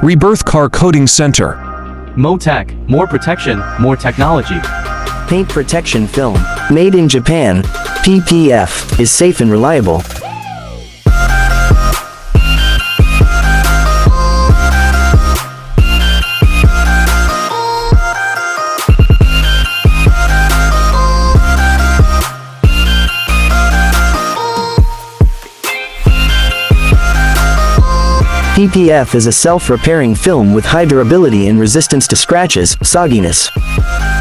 Rebirth Car Coating Center. MOTEC, more protection, more technology. Paint Protection Film. Made in Japan. PPF is safe and reliable. PPF is a self-repairing film with high durability and resistance to scratches, sogginess.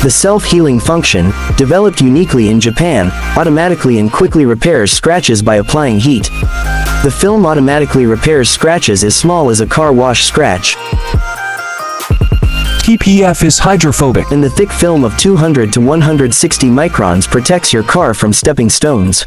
The self-healing function, developed uniquely in Japan, automatically and quickly repairs scratches by applying heat. The film automatically repairs scratches as small as a car wash scratch. PPF is hydrophobic. And the thick film of 200 to 160 microns protects your car from stepping stones.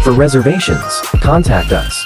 For reservations, contact us.